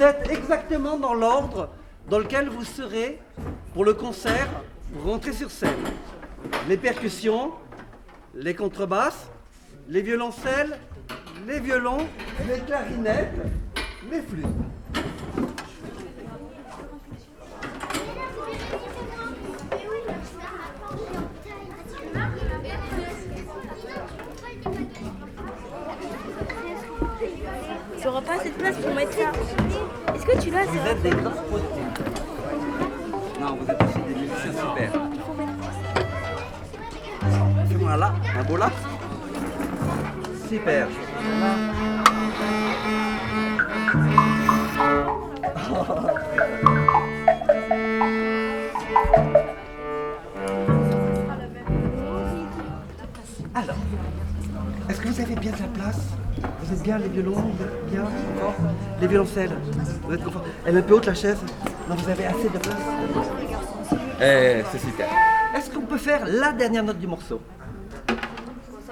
vous êtes exactement dans l'ordre dans lequel vous serez pour le concert, pour rentrer sur scène. Les percussions, les contrebasses, les violoncelles, les violons, les clarinettes, les flûtes. Tu n'auras pas assez de place pour mettre ça. Est-ce que tu l'as, ça? Vous êtes des grands potiers. Non, vous êtes aussi des musiciens super. Fais-moi là, un beau là. Super. Alors, est-ce que vous avez bien de la place? Vous êtes bien, les violons, vous êtes bien encore? Les violoncelles, vous êtes confort? Elle est un peu haute la chaise? Non, vous avez assez de place? C'est super. Est-ce qu'on peut faire la dernière note du morceau?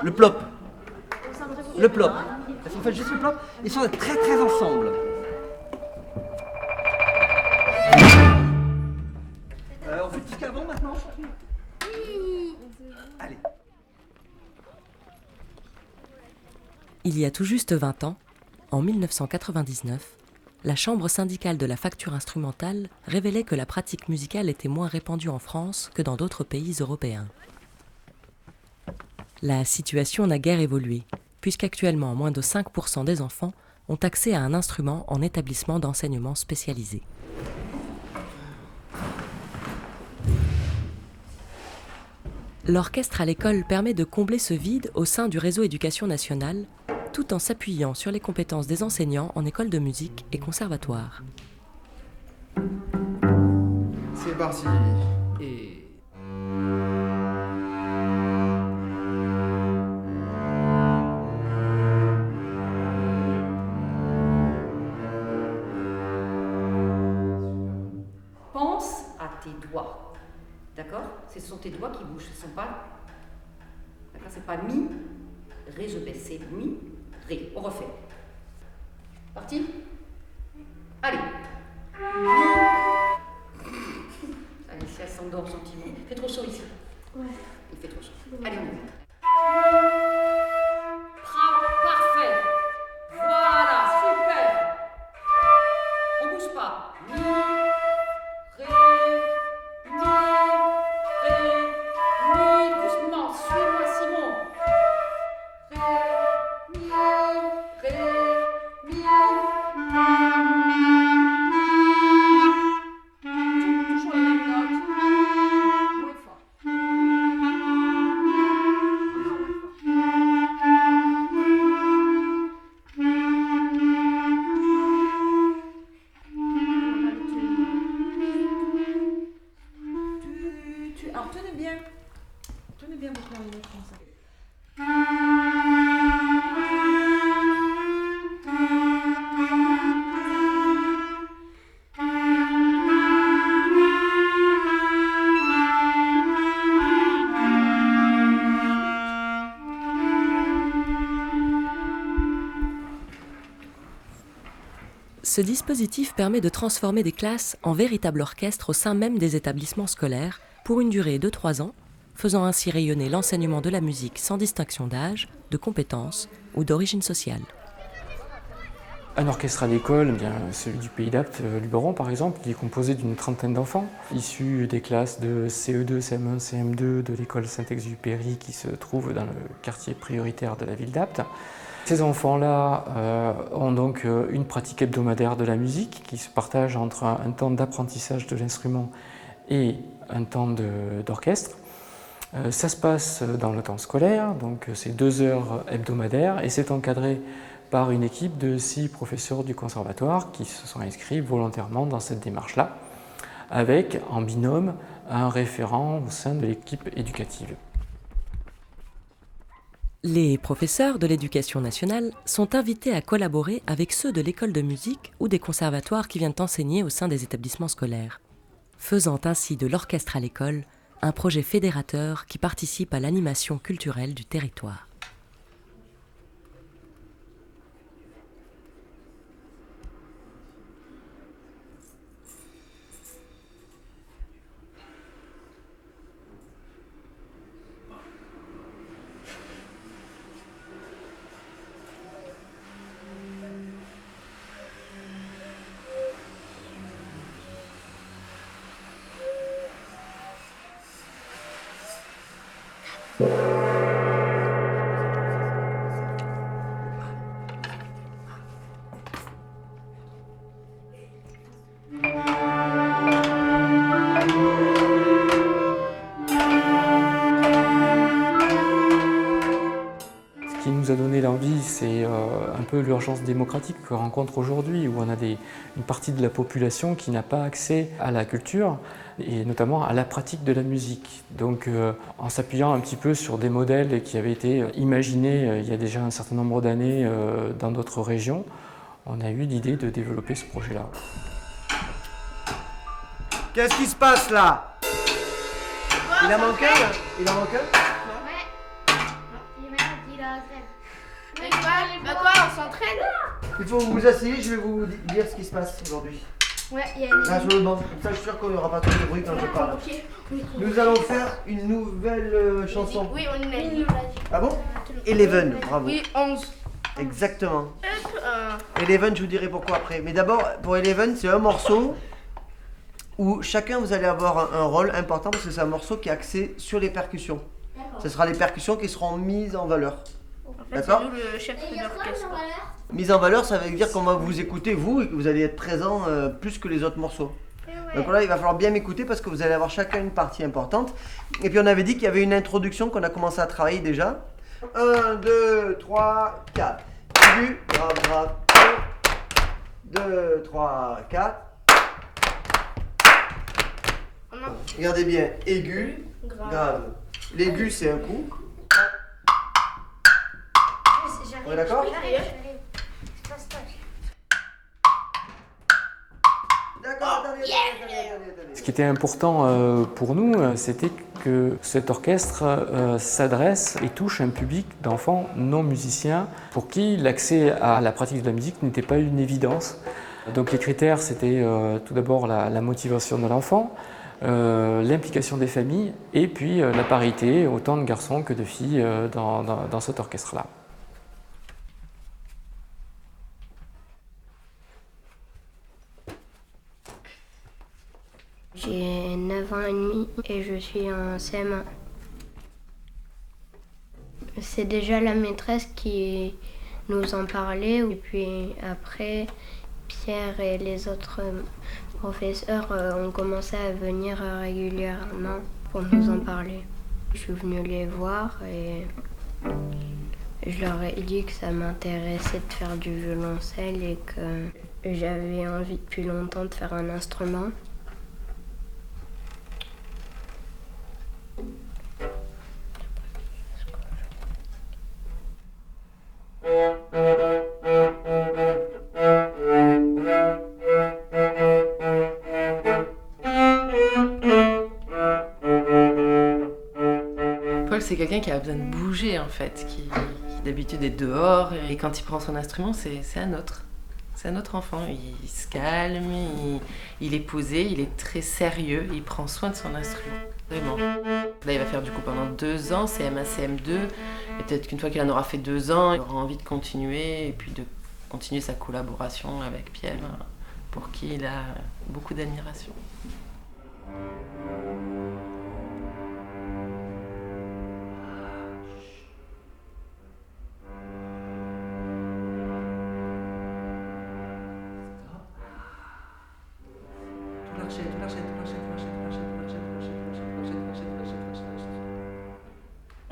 Le plop. Le plop. Est-ce qu'on fait juste le plop? Ils sont très très ensemble. On fait petit avant maintenant? Allez. Il y a tout juste 20 ans, en 1999, la Chambre syndicale de la facture instrumentale révélait que la pratique musicale était moins répandue en France que dans d'autres pays européens. La situation n'a guère évolué, puisqu'actuellement moins de 5% des enfants ont accès à un instrument en établissement d'enseignement spécialisé. L'orchestre à l'école permet de combler ce vide au sein du réseau Éducation nationale, tout en s'appuyant sur les compétences des enseignants en école de musique et conservatoire. C'est parti. Et... Pense à tes doigts. D'accord? Ce sont tes doigts qui bougent, ce ne sont pas... D'accord? C'est pas mi, ré, je baisse, c'est mi, ré. On refait. Parti? Allez. Allez, si elle s'endort gentiment. Il fait trop chaud ici. Ouais. Il fait trop chaud. Allez, on y va. Parfait. Voilà, super. On bouge pas. Mi, ré, mi, ré, mi. Doucement, suis-moi, Simon. Ré, mi, ré, mi. Toujours les mêmes notes. Moins fort. Encore moins fort. Alors tenez bien vos clarinettes comme ça. Ce dispositif permet de transformer des classes en véritables orchestres au sein même des établissements scolaires pour une durée de 3 ans, faisant ainsi rayonner l'enseignement de la musique sans distinction d'âge, de compétences ou d'origine sociale. Un orchestre à l'école, celui du Pays d'Apt, Luberon par exemple, il est composé d'une trentaine d'enfants, issus des classes de CE2, CM1, CM2 de l'école Saint-Exupéry qui se trouve dans le quartier prioritaire de la ville d'Apt. Ces enfants-là ont donc une pratique hebdomadaire de la musique qui se partage entre un temps d'apprentissage de l'instrument et un temps d'orchestre. Ça se passe dans le temps scolaire, donc c'est 2 heures hebdomadaires et c'est encadré par une équipe de 6 professeurs du conservatoire qui se sont inscrits volontairement dans cette démarche-là, avec en binôme un référent au sein de l'équipe éducative. Les professeurs de l'Éducation nationale sont invités à collaborer avec ceux de l'école de musique ou des conservatoires qui viennent enseigner au sein des établissements scolaires, faisant ainsi de l'orchestre à l'école un projet fédérateur qui participe à l'animation culturelle du territoire. Ce qui nous a donné l'envie, c'est un peu l'urgence démocratique qu'on rencontre aujourd'hui, où on a une partie de la population qui n'a pas accès à la culture, et notamment à la pratique de la musique. Donc en s'appuyant un petit peu sur des modèles qui avaient été imaginés il y a déjà un certain nombre d'années dans d'autres régions, on a eu l'idée de développer ce projet-là. Qu'est-ce qui se passe là? Il en manque un? Il en manque un? Bah quoi, on s'entraîne? Il faut que vous vous asseyez, je vais vous dire ce qui se passe aujourd'hui. Ouais, il y a une... Là, sur le banc. Comme ça, je suis sûr qu'il n'y aura pas trop de bruit quand je parle. Ok. Nous allons faire une nouvelle chanson. Oui, on l'a dit. Ah bon? Eleven, bravo. Oui, 11. Exactement. Eleven, je vous dirai pourquoi après. Mais d'abord, pour Eleven, c'est un morceau où chacun vous allez avoir un rôle important parce que c'est un morceau qui est axé sur les percussions. Ce sera les percussions qui seront mises en valeur. D'accord? C'est nous le chef de l'orchestre. Mise en valeur, ça veut dire qu'on va vous écouter, vous, et que vous allez être présent plus que les autres morceaux. Donc là, il va falloir bien m'écouter parce que vous allez avoir chacun une partie importante. Et puis on avait dit qu'il y avait une introduction qu'on a commencé à travailler déjà. 1, 2, 3, 4. Aigu, grave, grave. 2, 3, 4. Regardez bien, aigu, grave. L'aigu, c'est un coup. On est d'accord? D'accord, attendez. Ce qui était important pour nous, c'était que cet orchestre s'adresse et touche un public d'enfants non musiciens pour qui l'accès à la pratique de la musique n'était pas une évidence. Donc les critères, c'était tout d'abord la motivation de l'enfant, l'implication des familles et puis la parité, autant de garçons que de filles dans cet orchestre-là. J'ai 9 ans et demi et je suis en CM1. C'est déjà la maîtresse qui nous en parlait et puis après Pierre et les autres professeurs ont commencé à venir régulièrement pour nous en parler. Je suis venue les voir et je leur ai dit que ça m'intéressait de faire du violoncelle et que j'avais envie depuis longtemps de faire un instrument. Paul, c'est quelqu'un qui a besoin de bouger en fait, qui d'habitude est dehors et quand il prend son instrument, c'est un autre. C'est un autre enfant. Il se calme, il est posé, il est très sérieux, il prend soin de son instrument. Vraiment. Là, il va faire du coup pendant 2 ans, CM1, CM2. Et peut-être qu'une fois qu'il en aura fait 2 ans, il aura envie de continuer et puis de continuer sa collaboration avec Pierre, pour qui il a beaucoup d'admiration.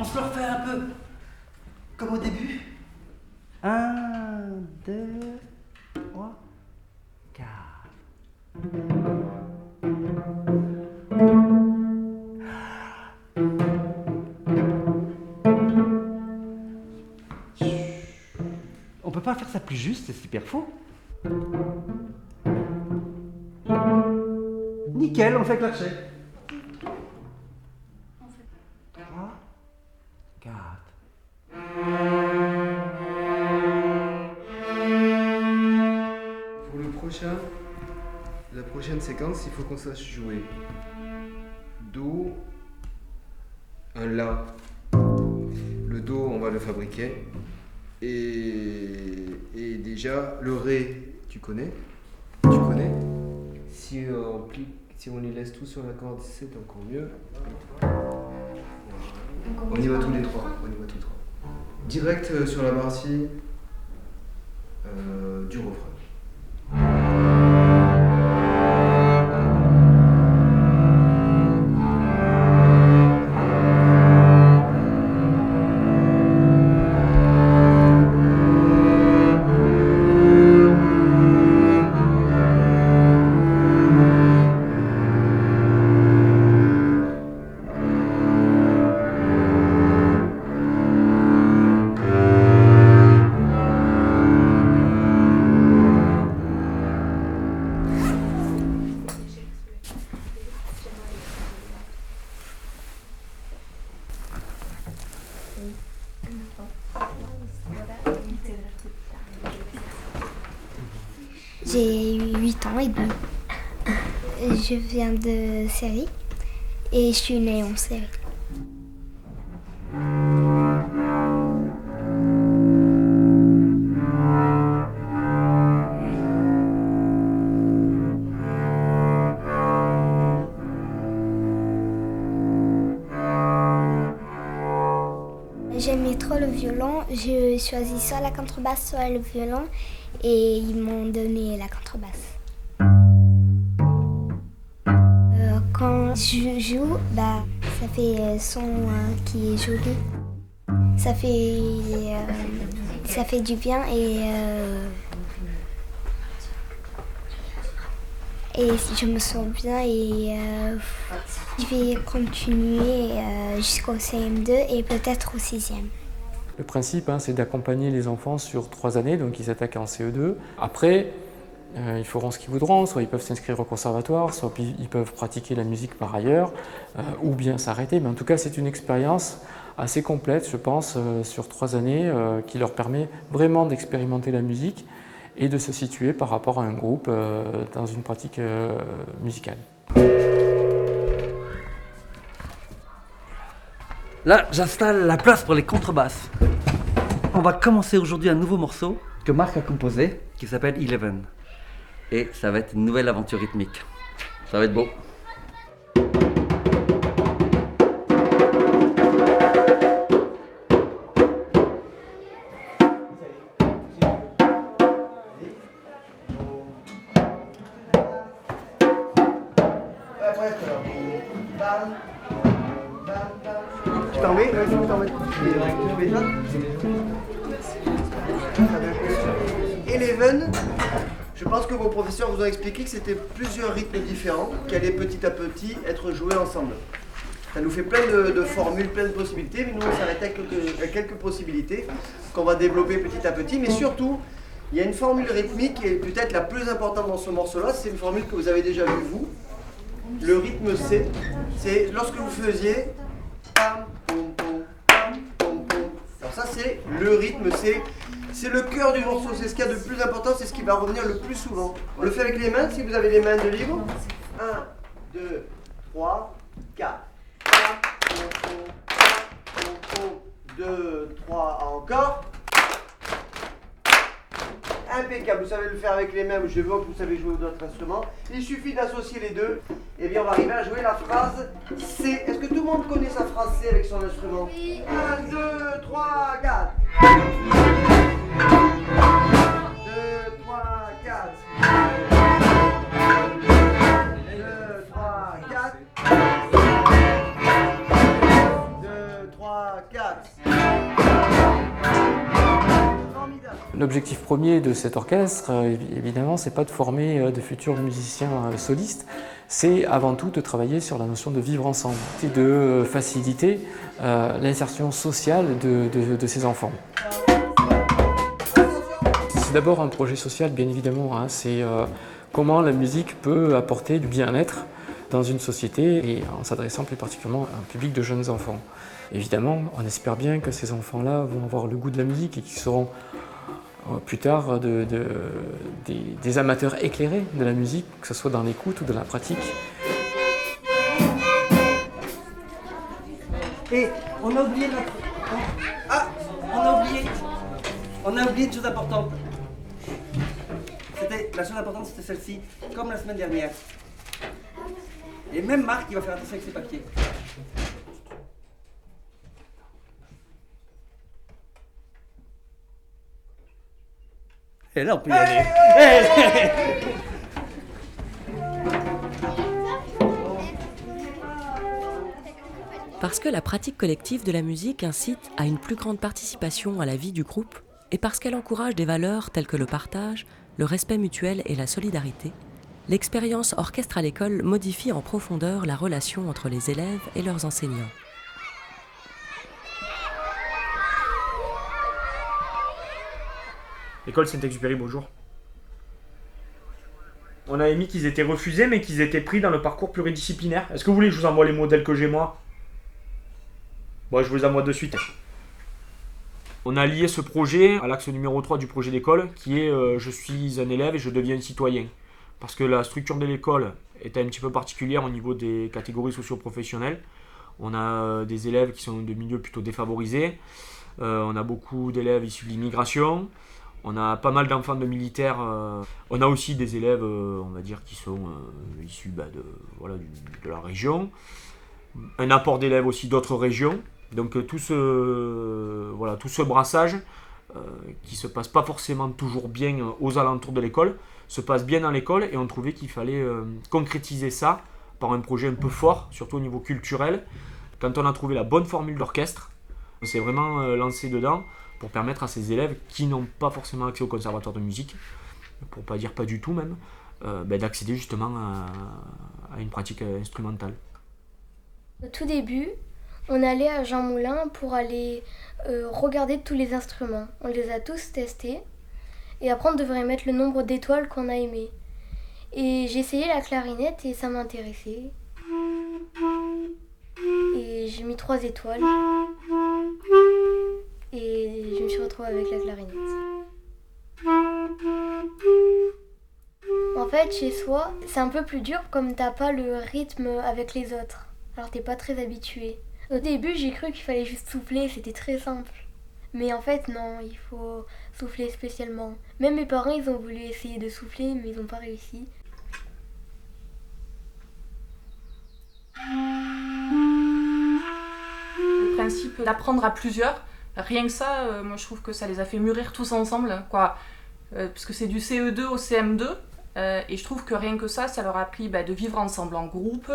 On se le refait un peu, comme au début. 1, 2, 3, 4. On peut pas faire ça plus juste, c'est super faux. Nickel, on fait clasher. 3, 4. Pour le prochain, la prochaine séquence, il faut qu'on sache jouer Do, un La. Le Do, on va le fabriquer. Et déjà, le Ré, tu connais? Tu connais? Si on les laisse tous sur la corde, c'est encore mieux. On y va tous les trois. Direct sur la partie du refrain. J'ai eu 8 ans et demi. Je viens de Syrie et je suis née en Syrie. J'aimais trop le violon, j'ai choisi soit la contrebasse, soit le violon et ils m'ont donné la contrebasse. Quand je joue, ça fait son qui est joli. Ça fait du bien et je me sens bien et je vais continuer jusqu'au CM2 et peut-être au 6e. Le principe, c'est d'accompagner les enfants sur 3 années, donc ils attaquent en CE2. Après, ils feront ce qu'ils voudront, soit ils peuvent s'inscrire au conservatoire, soit ils peuvent pratiquer la musique par ailleurs, ou bien s'arrêter. Mais en tout cas, c'est une expérience assez complète, je pense, sur 3 années, qui leur permet vraiment d'expérimenter la musique et de se situer par rapport à un groupe dans une pratique musicale. Là, j'installe la place pour les contrebasses. On va commencer aujourd'hui un nouveau morceau que Marc a composé, qui s'appelle Eleven. Et ça va être une nouvelle aventure rythmique. Ça va être beau. Tu t'en mets? Tu t'en mets. Eleven, je pense que vos professeurs vous ont expliqué que c'était plusieurs rythmes différents qui allaient petit à petit être joués ensemble. Ça nous fait plein de formules, plein de possibilités, mais nous on s'arrête à quelques possibilités qu'on va développer petit à petit. Mais surtout, il y a une formule rythmique qui est peut-être la plus importante dans ce morceau-là. C'est une formule que vous avez déjà vue vous. Le rythme C, c'est lorsque vous faisiez pam, pom, pom, pam, pom, pom. Alors ça c'est le rythme C. C'est le cœur du morceau, c'est ce qu'il y a de plus important, c'est ce qui va revenir le plus souvent. On le fait avec les mains, si vous avez les mains de libre. 1, 2, 3, 4. 2, 3, encore. Impeccable, vous savez le faire avec les mains, je vois que vous savez jouer d'autres instruments. Il suffit d'associer les deux, et bien on va arriver à jouer la phrase C. Est-ce que tout le monde connaît sa phrase C avec son instrument? 1, 2, 3, 4. 2, 3, 4. 2, 3, 4. 2, 3, 4. L'objectif premier de cet orchestre, évidemment, c'est pas de former de futurs musiciens solistes, c'est avant tout de travailler sur la notion de vivre ensemble et de faciliter l'insertion sociale de ces enfants. C'est d'abord un projet social, bien évidemment, c'est comment la musique peut apporter du bien-être dans une société et en s'adressant plus particulièrement à un public de jeunes enfants. Évidemment, on espère bien que ces enfants-là vont avoir le goût de la musique et qu'ils seront plus tard des amateurs éclairés de la musique, que ce soit dans l'écoute ou dans la pratique. Et on a oublié notre... On a oublié une chose importante. La chose importante, c'était celle-ci, comme la semaine dernière. Et même Marc, il va faire attention avec ses papiers. Et là, on peut y aller. Parce que la pratique collective de la musique incite à une plus grande participation à la vie du groupe et parce qu'elle encourage des valeurs telles que le partage, le respect mutuel et la solidarité, l'expérience Orchestre à l'école modifie en profondeur la relation entre les élèves et leurs enseignants. École Saint-Exupéry, bonjour. On avait mis qu'ils étaient refusés, mais qu'ils étaient pris dans le parcours pluridisciplinaire. Est-ce que vous voulez que je vous envoie les modèles que j'ai moi? Bon, je vous les envoie de suite. On a lié ce projet à l'axe numéro 3 du projet d'école, qui est je suis un élève et je deviens un citoyen. Parce que la structure de l'école est un petit peu particulière au niveau des catégories socio-professionnelles. On a des élèves qui sont de milieux plutôt défavorisés, on a beaucoup d'élèves issus de l'immigration, on a pas mal d'enfants de militaires, on a aussi des élèves, on va dire, qui sont issus de la région, un apport d'élèves aussi d'autres régions. Donc tout ce brassage qui se passe pas forcément toujours bien aux alentours de l'école, se passe bien dans l'école, et on trouvait qu'il fallait concrétiser ça par un projet un peu fort, surtout au niveau culturel. Quand on a trouvé la bonne formule d'orchestre, on s'est vraiment lancé dedans pour permettre à ces élèves qui n'ont pas forcément accès au conservatoire de musique, pour pas dire pas du tout même, d'accéder justement à une pratique instrumentale. Au tout début, on allait à Jean Moulin pour aller regarder tous les instruments. On les a tous testés et après on devrait mettre le nombre d'étoiles qu'on a aimé. Et j'ai essayé la clarinette et ça m'intéressait. Et j'ai mis 3 étoiles et je me suis retrouvée avec la clarinette. En fait, chez soi, c'est un peu plus dur comme t'as pas le rythme avec les autres. Alors t'es pas très habitué. Au début, j'ai cru qu'il fallait juste souffler, c'était très simple. Mais en fait, non, il faut souffler spécialement. Même mes parents, ils ont voulu essayer de souffler, mais ils n'ont pas réussi. Le principe d'apprendre à plusieurs, rien que ça, moi je trouve que ça les a fait mûrir tous ensemble, quoi. Puisque c'est du CE2 au CM2. Et je trouve que rien que ça leur a appris de vivre ensemble en groupe,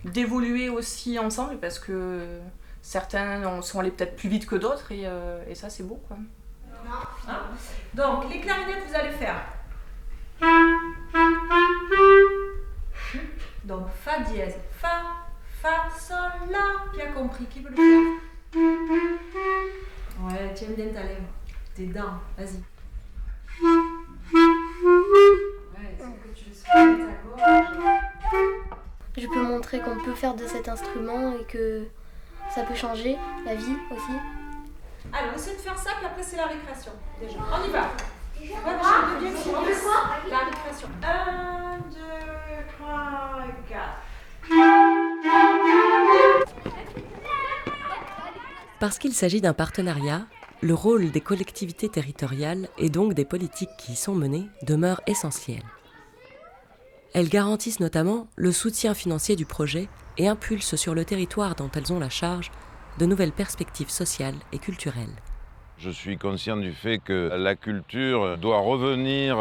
d'évoluer aussi ensemble, parce que certains sont allés peut-être plus vite que d'autres, et ça c'est beau, quoi. Hein? Donc les clarinettes, vous allez faire. Donc Fa dièse, Fa, Sol, La. Qui a compris? Qui veut le faire? Ouais, tu aimes bien ta lèvre, tes dents, vas-y. Je peux montrer qu'on peut faire de cet instrument et que ça peut changer la vie aussi. Allez, on essaie de faire ça, puis après c'est la récréation. Déjà, on y va. On fait quoi? La récréation. 1, 2, 3, 4. Parce qu'il s'agit d'un partenariat, le rôle des collectivités territoriales et donc des politiques qui y sont menées demeure essentiel. Elles garantissent notamment le soutien financier du projet et impulsent sur le territoire dont elles ont la charge de nouvelles perspectives sociales et culturelles. Je suis conscient du fait que la culture doit revenir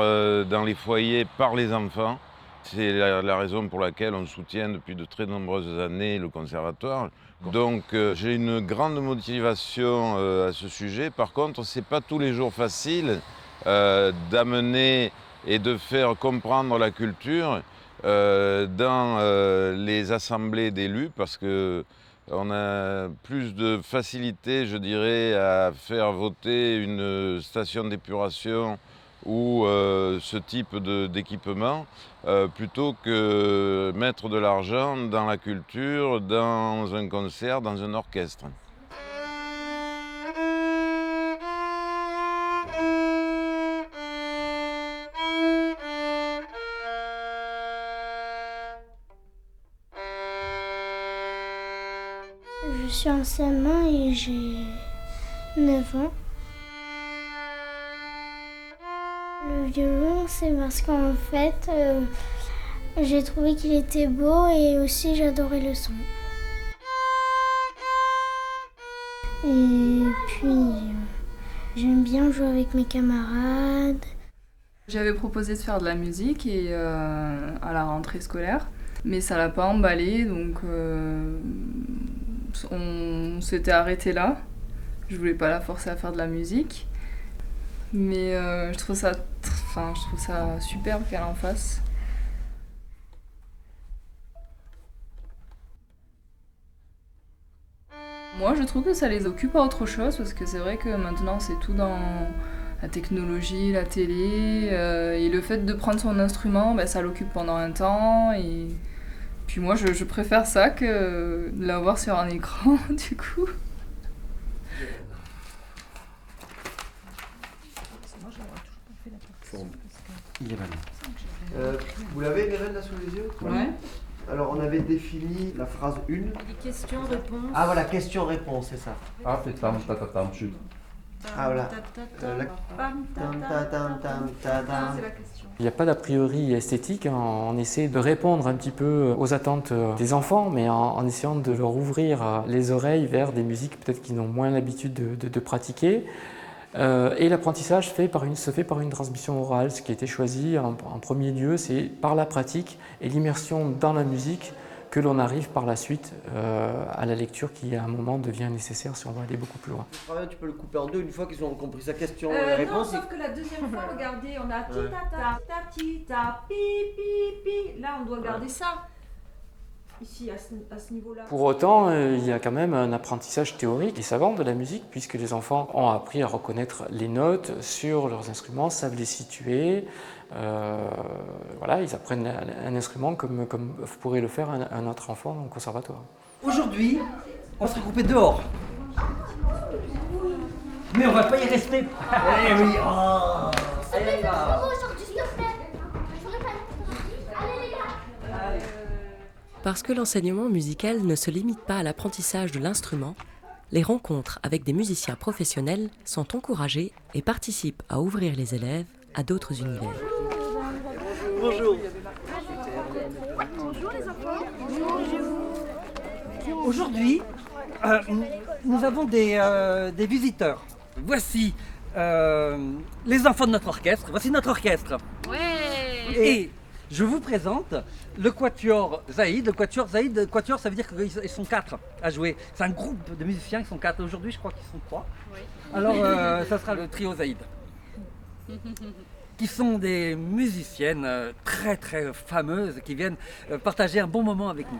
dans les foyers par les enfants. C'est la raison pour laquelle on soutient depuis de très nombreuses années le conservatoire. Donc j'ai une grande motivation à ce sujet. Par contre, ce n'est pas tous les jours facile d'amener et de faire comprendre la culture dans les assemblées d'élus, parce qu'on a plus de facilité, je dirais, à faire voter une station d'épuration ou ce type d'équipement, plutôt que mettre de l'argent dans la culture, dans un concert, dans un orchestre. Je suis en CM1 et j'ai 9 ans. Le violon, c'est parce qu'en fait, j'ai trouvé qu'il était beau et aussi j'adorais le son. Et puis, j'aime bien jouer avec mes camarades. J'avais proposé de faire de la musique et, à la rentrée scolaire, mais ça l'a pas emballé, donc on s'était arrêté là. Je voulais pas la forcer à faire de la musique, mais je trouve ça superbe qu'elle en fasse. Moi, je trouve que ça les occupe à autre chose, parce que c'est vrai que maintenant c'est tout dans la technologie, la télé, et le fait de prendre son instrument, ça l'occupe pendant un temps, et puis moi je préfère ça que de l'avoir sur un écran, du coup. forme. Il est malin. Vous l'avez, Mérène, là sous les yeux? Ouais. Alors, on avait défini la phrase 1. Les questions-réponses. Ah voilà, question-réponse, c'est ça. Ah, c'est tam, tatatam, chut. Ah voilà. C'est la question. Il n'y a pas d'a priori esthétique, hein. On essaie de répondre un petit peu aux attentes des enfants, mais en essayant de leur ouvrir les oreilles vers des musiques peut-être qu'ils n'ont moins l'habitude de pratiquer. Et l'apprentissage se fait par une transmission orale. Ce qui a été choisi en premier lieu, c'est par la pratique et l'immersion dans la musique que l'on arrive par la suite à la lecture qui à un moment devient nécessaire si on va aller beaucoup plus loin. Tu peux le couper en deux une fois qu'ils ont compris sa question et Non, réponse. sauf que la deuxième fois, regardez, on a ti-ta-ta, pi-pi-pi. Là, on doit garder ça. Ici, à ce niveau-là. Pour autant, il y a quand même un apprentissage théorique et savant de la musique, puisque les enfants ont appris à reconnaître les notes sur leurs instruments, savent les situer. Voilà, ils apprennent un instrument comme pourrait le faire un autre enfant au conservatoire. Aujourd'hui, on sera coupé dehors. Mais on va pas y rester. Eh oui, oh. Allez, là. Parce que l'enseignement musical ne se limite pas à l'apprentissage de l'instrument, les rencontres avec des musiciens professionnels sont encouragées et participent à ouvrir les élèves à d'autres univers. Bonjour. Bonjour les enfants. Aujourd'hui, nous avons des visiteurs. Voici les enfants de notre orchestre. Voici notre orchestre. Ouais. Et je vous présente le Quatuor Zaïd. Le Quatuor Zaïd, Quatuor, ça veut dire qu'ils sont 4 à jouer. C'est un groupe de musiciens qui sont 4. Aujourd'hui, je crois qu'ils sont 3. Oui. Alors, ça sera le trio Zaïd. Qui sont des musiciennes très très fameuses qui viennent partager un bon moment avec nous.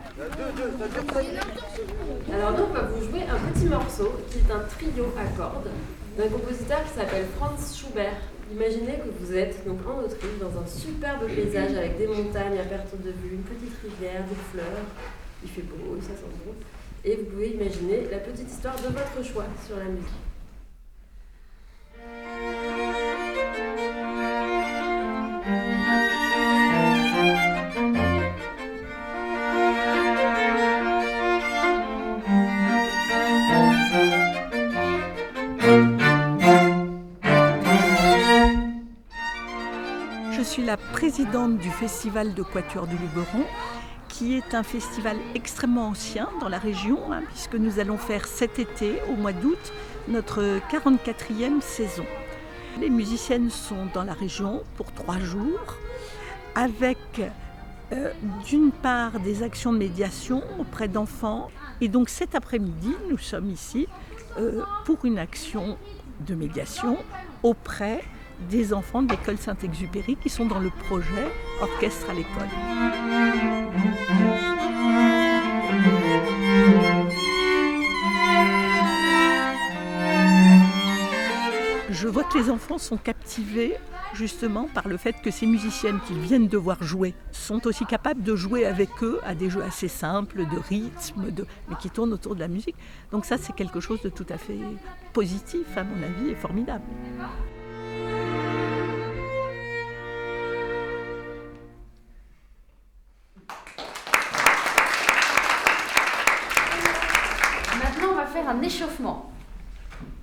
Alors nous, on va vous jouer un petit morceau qui est un trio à cordes d'un compositeur qui s'appelle Franz Schubert. Imaginez que vous êtes donc en Autriche dans un superbe paysage avec des montagnes à perte de vue, une petite rivière, des fleurs, il fait beau, ça sent bon. Et vous pouvez imaginer la petite histoire de votre choix sur la musique. Je suis la présidente du Festival de Quatuor du Luberon, qui est un festival extrêmement ancien dans la région, puisque nous allons faire cet été, au mois d'août, notre 44e saison. Les musiciennes sont dans la région pour 3 jours, avec d'une part des actions de médiation auprès d'enfants. Et donc cet après-midi, nous sommes ici pour une action de médiation auprès des enfants de l'école Saint-Exupéry qui sont dans le projet Orchestre à l'école. Je vois que les enfants sont captivés justement par le fait que ces musiciennes qu'ils viennent de voir jouer sont aussi capables de jouer avec eux à des jeux assez simples, de rythme, mais qui tournent autour de la musique. Donc ça, c'est quelque chose de tout à fait positif, à mon avis, et formidable. Maintenant, on va faire un échauffement.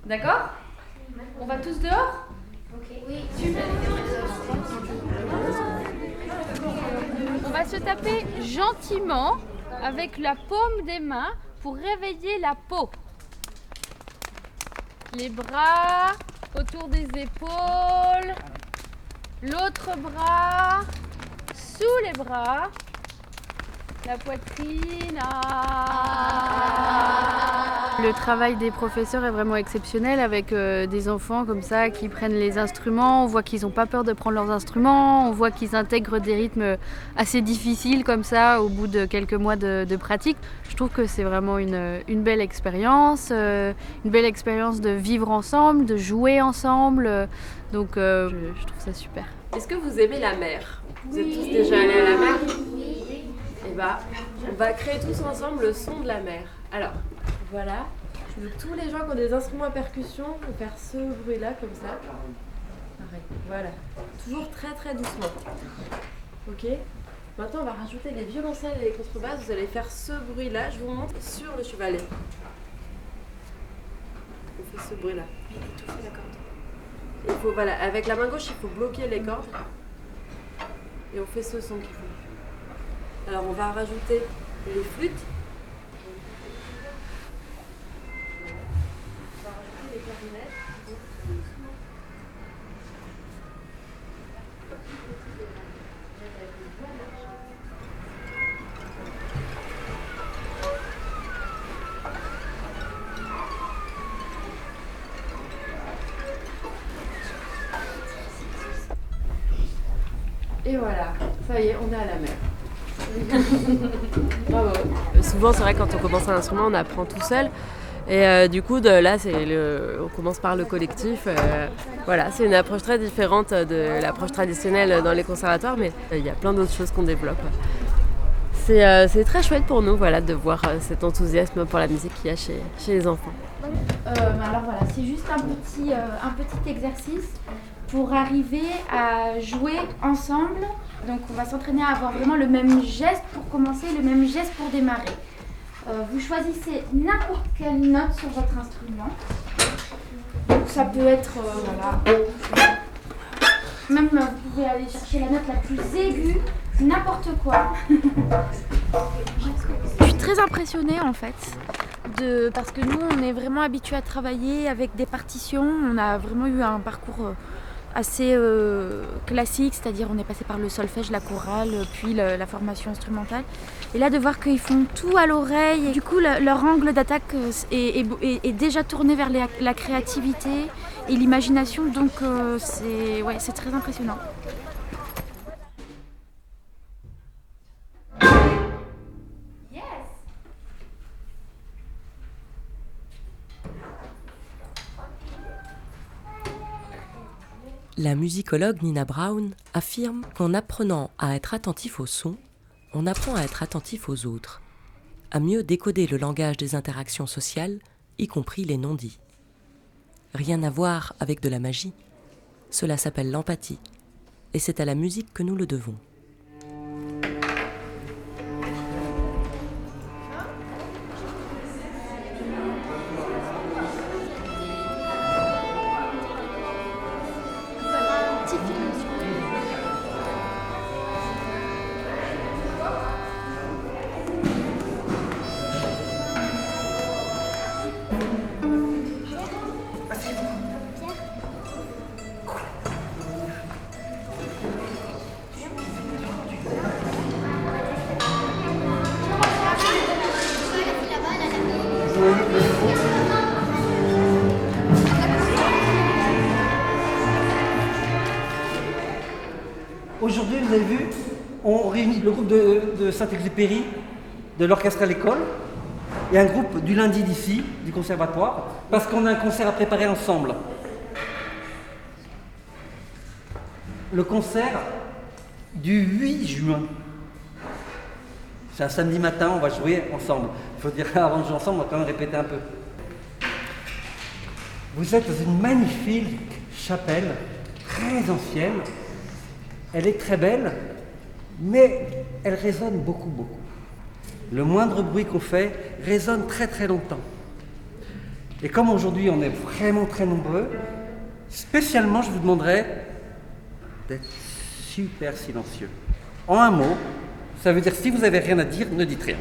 D'accord ? On va tous dehors ? Ok. Oui. Super. On va se taper gentiment avec la paume des mains pour réveiller la peau. Les bras autour des épaules, l'autre bras sous les bras, la poitrine. Le travail des professeurs est vraiment exceptionnel avec des enfants comme ça qui prennent les instruments. On voit qu'ils n'ont pas peur de prendre leurs instruments. On voit qu'ils intègrent des rythmes assez difficiles comme ça au bout de quelques mois de pratique. Je trouve que c'est vraiment une belle expérience. Une belle expérience de vivre ensemble, de jouer ensemble. Donc je trouve ça super. Est-ce que vous aimez la mer ? Vous êtes tous déjà allés à la mer ? Oui. Et bah, on va créer tous ensemble le son de la mer. Alors, voilà. Je veux que tous les gens qui ont des instruments à percussion vont faire ce bruit-là, comme ça. Pareil, voilà. Toujours très très doucement. Ok. Maintenant, on va rajouter les violoncelles et les contrebasses. Vous allez faire ce bruit-là. Je vous montre sur le chevalet. On fait ce bruit-là. Il étouffe la corde. Il faut, voilà, avec la main gauche, il faut bloquer les cordes. Et on fait ce son qu'il faut. Alors, on va rajouter les flûtes. On va rajouter les clarinettes. Et voilà, ça y est, on est à la mer. Bravo. Souvent, c'est vrai que quand on commence un instrument, on apprend tout seul. Et du coup, là, on commence par le collectif. Voilà, c'est une approche très différente de l'approche traditionnelle dans les conservatoires, mais il y a plein d'autres choses qu'on développe. C'est très chouette pour nous, voilà, de voir cet enthousiasme pour la musique qu'il y a chez les enfants. Alors voilà, c'est juste un petit exercice pour arriver à jouer ensemble. Donc on va s'entraîner à avoir vraiment le même geste pour commencer, le même geste pour démarrer. Vous choisissez n'importe quelle note sur votre instrument. Donc ça peut être, voilà. Même vous pouvez aller chercher la note la plus aiguë, n'importe quoi. Je suis très impressionnée en fait. Parce que nous, on est vraiment habitués à travailler avec des partitions. On a vraiment eu un parcours assez classique, c'est-à-dire on est passé par le solfège, la chorale, puis la formation instrumentale. Et là, de voir qu'ils font tout à l'oreille, et du coup, leur angle d'attaque est déjà tourné vers la créativité et l'imagination, donc c'est très impressionnant. La musicologue Nina Brown affirme qu'en apprenant à être attentif au son, on apprend à être attentif aux autres, à mieux décoder le langage des interactions sociales, y compris les non-dits. Rien à voir avec de la magie. Cela s'appelle l'empathie, et c'est à la musique que nous le devons. Aujourd'hui, vous avez vu, on réunit le groupe de Saint-Exupéry, de l'orchestre à l'école, et un groupe du lundi d'ici, du conservatoire, parce qu'on a un concert à préparer ensemble. Le concert du 8 juin. C'est un samedi matin, on va jouer ensemble. Il faut dire, avant de jouer ensemble, on va quand même répéter un peu. Vous êtes dans une magnifique chapelle, très ancienne. Elle est très belle, mais elle résonne beaucoup, beaucoup. Le moindre bruit qu'on fait résonne très, très longtemps. Et comme aujourd'hui, on est vraiment très nombreux, spécialement, je vous demanderais d'être super silencieux. En un mot, ça veut dire si vous n'avez rien à dire, ne dites rien.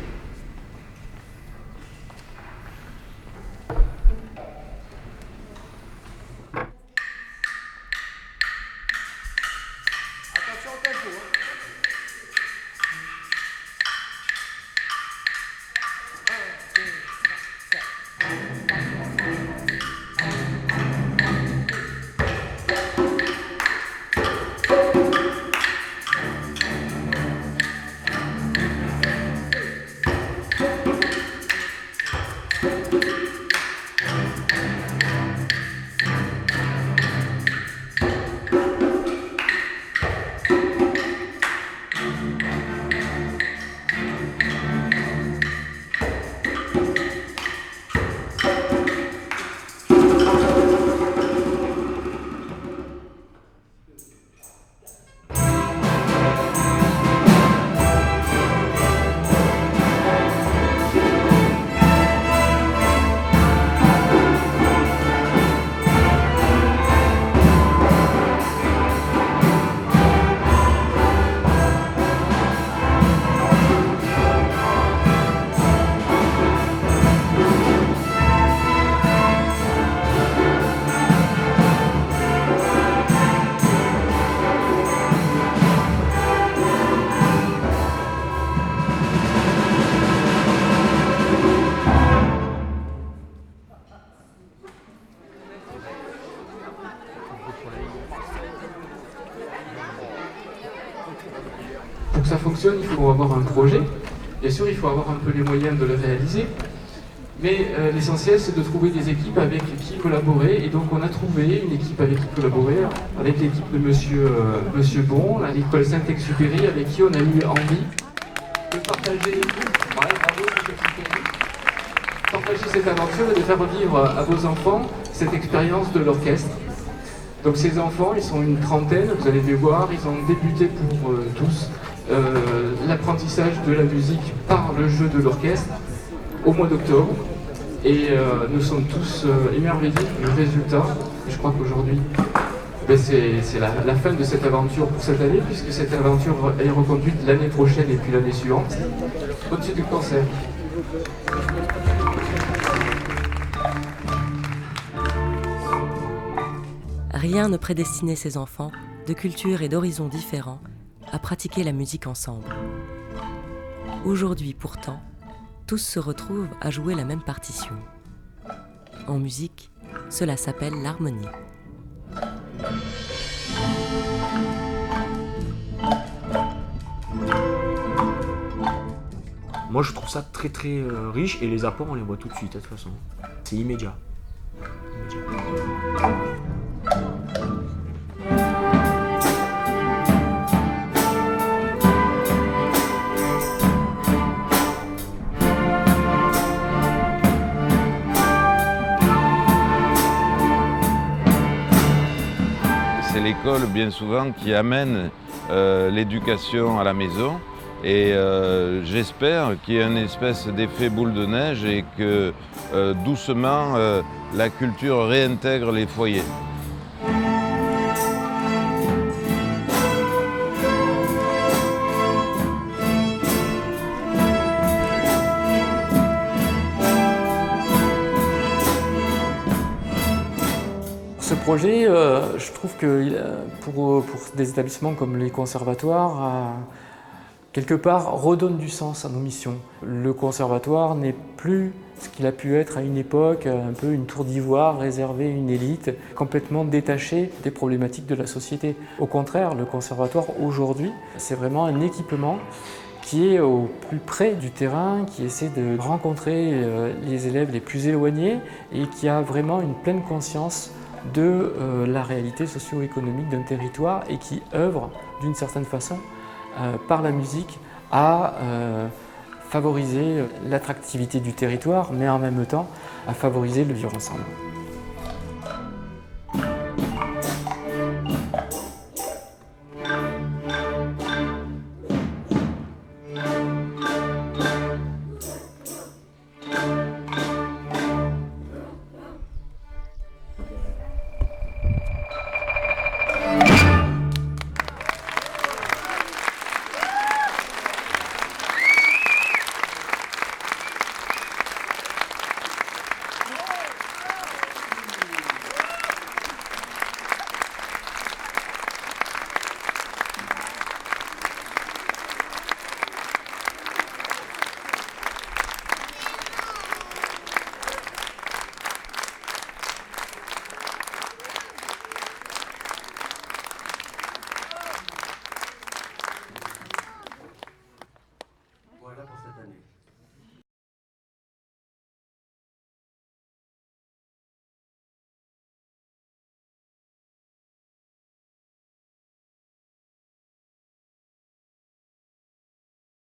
Pour que ça fonctionne, il faut avoir un projet. Bien sûr, il faut avoir un peu les moyens de le réaliser. Mais l'essentiel, c'est de trouver des équipes avec qui collaborer. Et donc, on a trouvé une équipe avec qui collaborer, avec l'équipe de Monsieur Bon, à l'école Saint-Exupéry, avec qui on a eu envie de partager, partager cette aventure et de faire vivre à vos enfants cette expérience de l'orchestre. Donc, ces enfants, ils sont une trentaine, vous allez les voir, ils ont débuté pour tous l'apprentissage de la musique par le jeu de l'orchestre au mois d'octobre. Et nous sommes tous émerveillés du résultat. Je crois qu'aujourd'hui, c'est la fin de cette aventure pour cette année, puisque cette aventure est reconduite l'année prochaine et puis l'année suivante, au-dessus du concert. Rien ne prédestinait ces enfants, de cultures et d'horizons différents, à pratiquer la musique ensemble. Aujourd'hui, pourtant, tous se retrouvent à jouer la même partition. En musique, cela s'appelle l'harmonie. Moi je trouve ça très très riche et les apports on les voit tout de suite de toute façon. C'est immédiat. C'est l'école bien souvent qui amène l'éducation à la maison et j'espère qu'il y a une espèce d'effet boule de neige et que doucement la culture réintègre les foyers. Ce projet, je trouve que pour des établissements comme les conservatoires, quelque part redonne du sens à nos missions. Le conservatoire n'est plus ce qu'il a pu être à une époque, un peu une tour d'ivoire réservée à une élite, complètement détachée des problématiques de la société. Au contraire, le conservatoire aujourd'hui, c'est vraiment un équipement qui est au plus près du terrain, qui essaie de rencontrer les élèves les plus éloignés et qui a vraiment une pleine conscience de la réalité socio-économique d'un territoire et qui œuvre d'une certaine façon par la musique à favoriser l'attractivité du territoire, mais en même temps à favoriser le vivre ensemble.